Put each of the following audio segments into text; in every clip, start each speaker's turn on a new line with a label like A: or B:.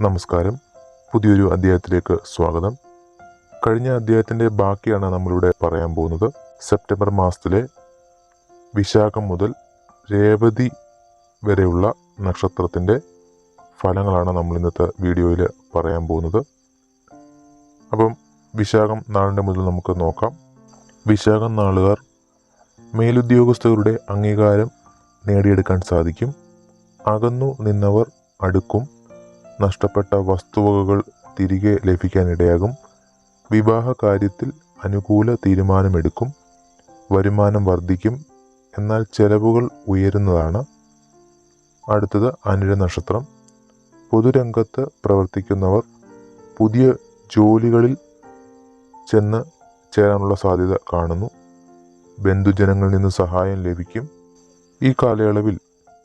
A: നമസ്കാരം. പുതിയൊരു അധ്യായത്തിലേക്ക് സ്വാഗതം. കഴിഞ്ഞ അധ്യായത്തിൻ്റെ ബാക്കിയാണ് നമ്മളിവിടെ പറയാൻ പോകുന്നത്. സെപ്റ്റംബർ മാസത്തിലെ വിശാഖം മുതൽ രേവതി വരെയുള്ള നക്ഷത്രത്തിൻ്റെ ഫലങ്ങളാണ് നമ്മൾ ഇന്നത്തെ വീഡിയോയിൽ പറയാൻ പോകുന്നത്. അപ്പം വിശാഖം നാളിൻ്റെ മുതൽ നമുക്ക് നോക്കാം. വിശാഖം നാളുകാർ മേലുദ്യോഗസ്ഥരുടെ അംഗീകാരം നേടിയെടുക്കാൻ സാധിക്കും. അകന്നു നിന്നവർ അടുക്കും. നഷ്ടപ്പെട്ട വസ്തുവകകൾ തിരികെ ലഭിക്കാനിടയാകും. വിവാഹ കാര്യത്തിൽ അനുകൂല തീരുമാനമെടുക്കും. വരുമാനം വർദ്ധിക്കും, എന്നാൽ ചെലവുകൾ ഉയരുന്നതാണ്. അടുത്തത് അനിഴ നക്ഷത്രം. പൊതുരംഗത്ത് പ്രവർത്തിക്കുന്നവർ പുതിയ ജോലികളിൽ ചെന്ന് ചേരാനുള്ള സാധ്യത കാണുന്നു. ബന്ധുജനങ്ങളിൽ നിന്ന് സഹായം ലഭിക്കും. ഈ കാലയളവിൽ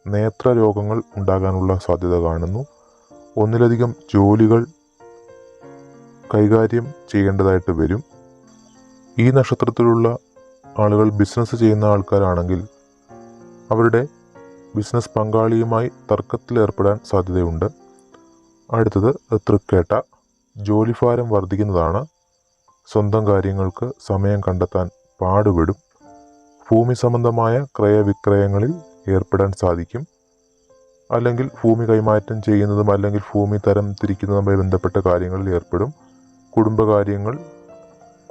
A: നേത്രരോഗങ്ങൾ ഉണ്ടാകാനുള്ള സാധ്യത കാണുന്നു. ഒന്നിലധികം ജോലികൾ കൈകാര്യം ചെയ്യേണ്ടതായിട്ട് വരും. ഈ നക്ഷത്രത്തിലുള്ള ആളുകൾ ബിസിനസ് ചെയ്യുന്ന ആൾക്കാരാണെങ്കിൽ അവരുടെ ബിസിനസ് പങ്കാളിയുമായി തർക്കത്തിലേർപ്പെടാൻ സാധ്യതയുണ്ട്. അടുത്തത് തൃക്കേട്ട. ജോലിഭാരം വർദ്ധിക്കുന്നതാണ്. സ്വന്തം കാര്യങ്ങൾക്ക് സമയം കണ്ടെത്താൻ പാടുപെടും. ഭൂമി സംബന്ധമായ ക്രയവിക്രയങ്ങളിൽ ഏർപ്പെടാൻ സാധിക്കും. അല്ലെങ്കിൽ ഭൂമി കൈമാറ്റം ചെയ്യുന്നതും അല്ലെങ്കിൽ ഭൂമി തരം തിരിക്കുന്നതുമായി ബന്ധപ്പെട്ട കാര്യങ്ങളിൽ ഏർപ്പെടും. കുടുംബകാര്യങ്ങൾ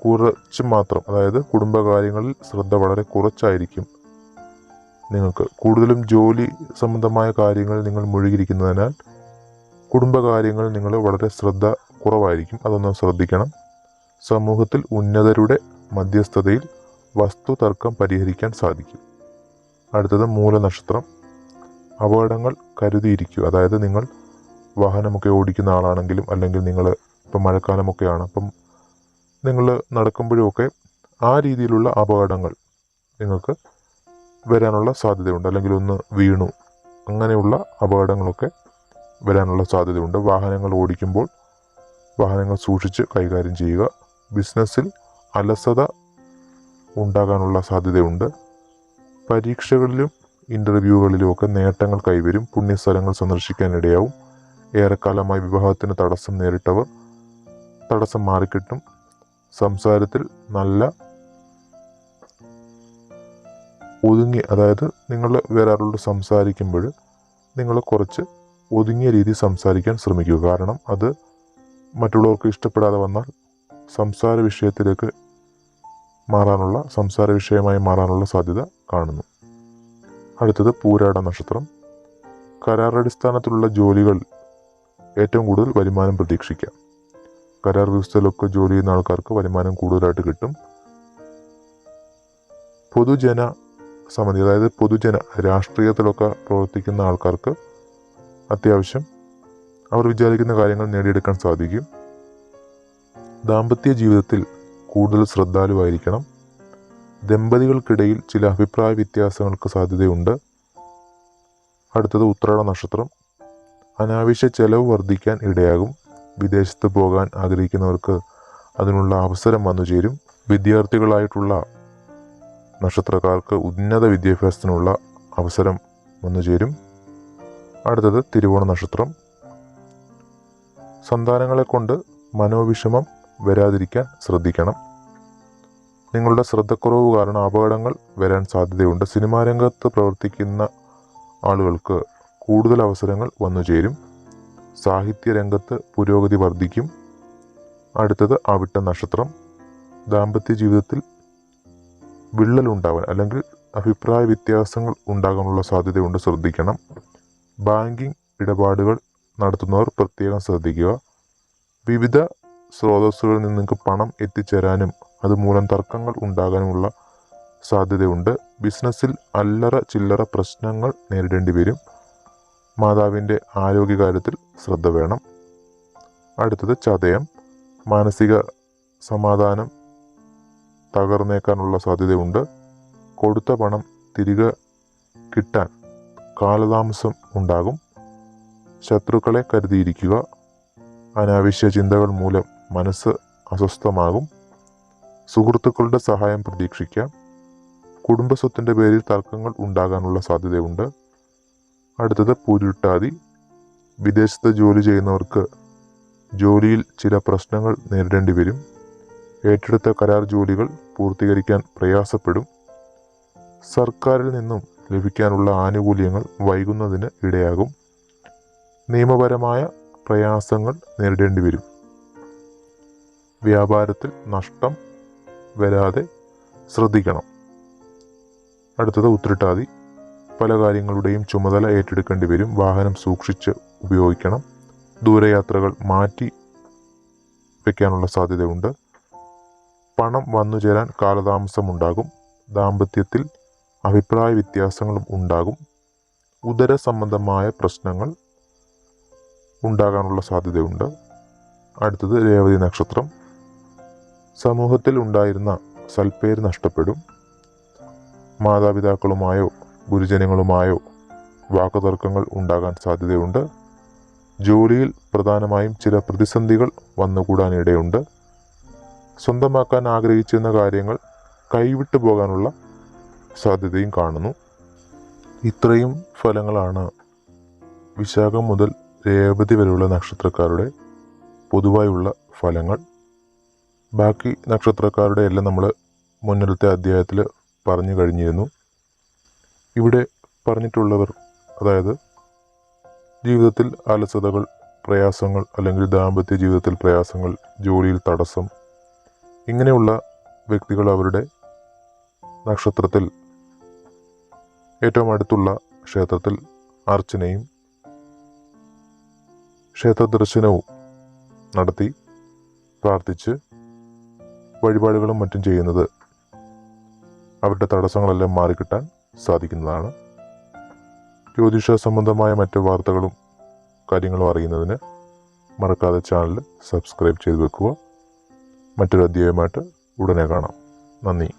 A: കുറച്ച് മാത്രം, അതായത് കുടുംബകാര്യങ്ങളിൽ ശ്രദ്ധ വളരെ കുറച്ചായിരിക്കും നിങ്ങൾക്ക്. കൂടുതലും ജോലി സംബന്ധമായ കാര്യങ്ങൾ നിങ്ങൾ മുഴുകിയിരിക്കുന്നതിനാൽ കുടുംബകാര്യങ്ങൾ നിങ്ങൾ വളരെ ശ്രദ്ധ കുറവായിരിക്കും. അതൊന്ന് ശ്രദ്ധിക്കണം. സമൂഹത്തിൽ ഉന്നതരുടെ മധ്യസ്ഥതയിൽ വസ്തു തർക്കം പരിഹരിക്കാൻ സാധിക്കും. അടുത്തത് മൂലനക്ഷത്രം. അപകടങ്ങൾ കരുതിയിരിക്കുക. അതായത് നിങ്ങൾ വാഹനമൊക്കെ ഓടിക്കുന്ന ആളാണെങ്കിലും അല്ലെങ്കിൽ നിങ്ങൾ ഇപ്പം മഴക്കാലമൊക്കെയാണ്, അപ്പം നിങ്ങൾ നടക്കുമ്പോഴുമൊക്കെ ആ രീതിയിലുള്ള അപകടങ്ങൾ നിങ്ങൾക്ക് വരാനുള്ള സാധ്യതയുണ്ട്. അല്ലെങ്കിൽ ഒന്ന് വീണു, അങ്ങനെയുള്ള അപകടങ്ങളൊക്കെ വരാനുള്ള സാധ്യതയുണ്ട്. വാഹനങ്ങൾ ഓടിക്കുമ്പോൾ വാഹനങ്ങൾ സൂക്ഷിച്ച് കൈകാര്യം ചെയ്യുക. ബിസിനസ്സിൽ അലസത ഉണ്ടാകാനുള്ള സാധ്യതയുണ്ട്. പരീക്ഷകളിലും ഇൻ്റർവ്യൂകളിലുമൊക്കെ നേട്ടങ്ങൾ കൈവരും. പുണ്യസ്ഥലങ്ങൾ സന്ദർശിക്കാനിടയാവും. ഏറെക്കാലമായി വിവാഹത്തിന് തടസ്സം നേരിട്ടവർ തടസ്സം മാറിക്കിട്ടും. സംസാരത്തിൽ നല്ല ഒതുങ്ങി, അതായത് നിങ്ങൾ വേറെ ആളോട് സംസാരിക്കുമ്പോൾ നിങ്ങൾ കുറച്ച് ഒതുങ്ങിയ രീതിയിൽ സംസാരിക്കാൻ ശ്രമിക്കുക. കാരണം അത് മറ്റുള്ളവർക്ക് ഇഷ്ടപ്പെടാതെ വന്നാൽ സംസാര വിഷയമായി മാറാനുള്ള സാധ്യത കാണുന്നു. അടുത്തത് പൂരാട നക്ഷത്രം. കരാറടിസ്ഥാനത്തിലുള്ള ജോലികൾ ഏറ്റവും കൂടുതൽ വരുമാനം പ്രതീക്ഷിക്കാം. കരാർ വ്യവസ്ഥയിലൊക്കെ ജോലി ചെയ്യുന്ന ആൾക്കാർക്ക് വരുമാനം കൂടുതലായിട്ട് കിട്ടും. പൊതുജന സമിതി, അതായത് രാഷ്ട്രീയത്തിലൊക്കെ പ്രവർത്തിക്കുന്ന ആൾക്കാർക്ക് അത്യാവശ്യം അവർ വിചാരിക്കുന്ന കാര്യങ്ങൾ നേടിയെടുക്കാൻ സാധിക്കും. ദാമ്പത്യ ജീവിതത്തിൽ കൂടുതൽ ശ്രദ്ധാലുവായിരിക്കണം. ദമ്പതികൾക്കിടയിൽ ചില അഭിപ്രായ വ്യത്യാസങ്ങൾക്ക് സാധ്യതയുണ്ട്. അടുത്തത് ഉത്രാട നക്ഷത്രം. അനാവശ്യ ചെലവ് വർദ്ധിക്കാൻ ഇടയാകും. വിദേശത്ത് പോകാൻ ആഗ്രഹിക്കുന്നവർക്ക് അതിനുള്ള അവസരം വന്നു ചേരും. വിദ്യാർത്ഥികളായിട്ടുള്ള നക്ഷത്രക്കാർക്ക് ഉന്നത വിദ്യാഭ്യാസത്തിനുള്ള അവസരം വന്നു ചേരും. അടുത്തത് തിരുവോണ നക്ഷത്രം. സന്താനങ്ങളെ കൊണ്ട് മനോവിഷമം വരാതിരിക്കാൻ ശ്രദ്ധിക്കണം. നിങ്ങളുടെ ശ്രദ്ധക്കുറവ് കാരണം അപകടങ്ങൾ വരാൻ സാധ്യതയുണ്ട്. സിനിമാ രംഗത്ത് പ്രവർത്തിക്കുന്ന ആളുകൾക്ക് കൂടുതൽ അവസരങ്ങൾ വന്നു ചേരും. സാഹിത്യ രംഗത്ത് പുരോഗതി വർദ്ധിക്കും. അടുത്തത് അവിട്ട നക്ഷത്രം. ദാമ്പത്യ ജീവിതത്തിൽ വിള്ളലുണ്ടാവാൻ അല്ലെങ്കിൽ അഭിപ്രായ വ്യത്യാസങ്ങൾ ഉണ്ടാകാനുള്ള സാധ്യതയുണ്ട്, ശ്രദ്ധിക്കണം. ബാങ്കിങ് ഇടപാടുകൾ നടത്തുന്നവർ പ്രത്യേകം ശ്രദ്ധിക്കുക. വിവിധ സ്രോതസ്സുകളിൽ നിന്ന് നിങ്ങൾക്ക് പണം എത്തിച്ചേരാനും അതുമൂലം തർക്കങ്ങൾ ഉണ്ടാകാനുമുള്ള സാധ്യതയുണ്ട്. ബിസിനസ്സിൽ അല്ലറ ചില്ലറ പ്രശ്നങ്ങൾ നേരിടേണ്ടി വരും. മാതാവിൻ്റെ ആരോഗ്യകാര്യത്തിൽ ശ്രദ്ധ വേണം. അടുത്തത് ചതയം. മാനസിക സമാധാനം തകർന്നേക്കാനുള്ള സാധ്യതയുണ്ട്. കൊടുത്ത പണം തിരികെ കിട്ടാൻ കാലതാമസം ഉണ്ടാകും. ശത്രുക്കളെ കരുതിയിരിക്കുക. അനാവശ്യ ചിന്തകൾ മൂലം മനസ്സ് അസ്വസ്ഥമാകും. സുഹൃത്തുക്കളുടെ സഹായം പ്രതീക്ഷിക്കാം. കുടുംബസ്വത്തിൻ്റെ പേരിൽ തർക്കങ്ങൾ ഉണ്ടാകാനുള്ള സാധ്യതയുണ്ട്. അടുത്തത് പൂരുരുട്ടാതി. വിദേശത്ത് ജോലി ചെയ്യുന്നവർക്ക് ജോലിയിൽ ചില പ്രശ്നങ്ങൾ നേരിടേണ്ടി വരും. ഏറ്റെടുത്ത കരാർ ജോലികൾ പൂർത്തീകരിക്കാൻ പ്രയാസപ്പെടും. സർക്കാരിൽ നിന്നും ലഭിക്കാനുള്ള ആനുകൂല്യങ്ങൾ വൈകുന്നതിന് ഇടയാകും. നിയമപരമായ പ്രയാസങ്ങൾ നേരിടേണ്ടി വരും. വ്യാപാരത്തിൽ നഷ്ടം വരാതെ ശ്രദ്ധിക്കണം. അടുത്തത് ഉത്രട്ടാതി. പല കാര്യങ്ങളുടെയും ചുമതല ഏറ്റെടുക്കേണ്ടി വരും. വാഹനം സൂക്ഷിച്ച് ഉപയോഗിക്കണം. ദൂരയാത്രകൾ മാറ്റി വയ്ക്കാനുള്ള സാധ്യതയുണ്ട്. പണം വന്നു ചേരാൻ കാലതാമസമുണ്ടാകും. ദാമ്പത്യത്തിൽ അഭിപ്രായ വ്യത്യാസങ്ങളും ഉണ്ടാകും. ഉദര സംബന്ധമായ പ്രശ്നങ്ങൾ ഉണ്ടാകാനുള്ള സാധ്യതയുണ്ട്. അടുത്തത് രേവതി നക്ഷത്രം. സമൂഹത്തിൽ ഉണ്ടായിരുന്ന സൽപ്പേര് നഷ്ടപ്പെടും. മാതാപിതാക്കളുമായോ ഗുരുജനങ്ങളുമായോ വാക്കുതർക്കങ്ങൾ ഉണ്ടാകാൻ സാധ്യതയുണ്ട്. ജോലിയിൽ പ്രധാനമായും ചില പ്രതിസന്ധികൾ വന്നുകൂടാനിടയുണ്ട്. സ്വന്തമാക്കാൻ ആഗ്രഹിച്ചിരുന്ന കാര്യങ്ങൾ കൈവിട്ടു പോകാനുള്ള സാധ്യതയും കാണുന്നു. ഇത്രയും ഫലങ്ങളാണ് വിശാഖം മുതൽ രേവതി വരെയുള്ള നക്ഷത്രക്കാരുടെ പൊതുവായുള്ള ഫലങ്ങൾ. ബാക്കി നക്ഷത്രക്കാരുടെ എല്ലാം നമ്മൾ മുന്നിലത്തെ അധ്യായത്തിൽ പറഞ്ഞു കഴിഞ്ഞിരുന്നു. ഇവിടെ പറഞ്ഞിട്ടുള്ളവർ, അതായത് ജീവിതത്തിൽ അലസതകൾ, പ്രയാസങ്ങൾ, അല്ലെങ്കിൽ ദാമ്പത്യ ജീവിതത്തിൽ പ്രയാസങ്ങൾ, ജോലിയിൽ തടസ്സം, ഇങ്ങനെയുള്ള വ്യക്തികൾ അവരുടെ നക്ഷത്രത്തിൽ ഏറ്റവും അടുത്തുള്ള ക്ഷേത്രത്തിൽ അർച്ചനയും ക്ഷേത്ര ദർശനവും നടത്തി പ്രാർത്ഥിച്ച് വഴിപാടുകളും മറ്റും ചെയ്യുന്നത് അവരുടെ തടസ്സങ്ങളെല്ലാം മാറിക്കിട്ടാൻ സാധിക്കുന്നതാണ്. ജ്യോതിഷ സംബന്ധമായ മറ്റ് വാർത്തകളും കാര്യങ്ങളും അറിയുന്നതിന് മറക്കാതെ ചാനൽ സബ്സ്ക്രൈബ് ചെയ്ത് വെക്കുക. മറ്റൊരു അധ്യായമായിട്ട് ഉടനെ കാണാം. നന്ദി.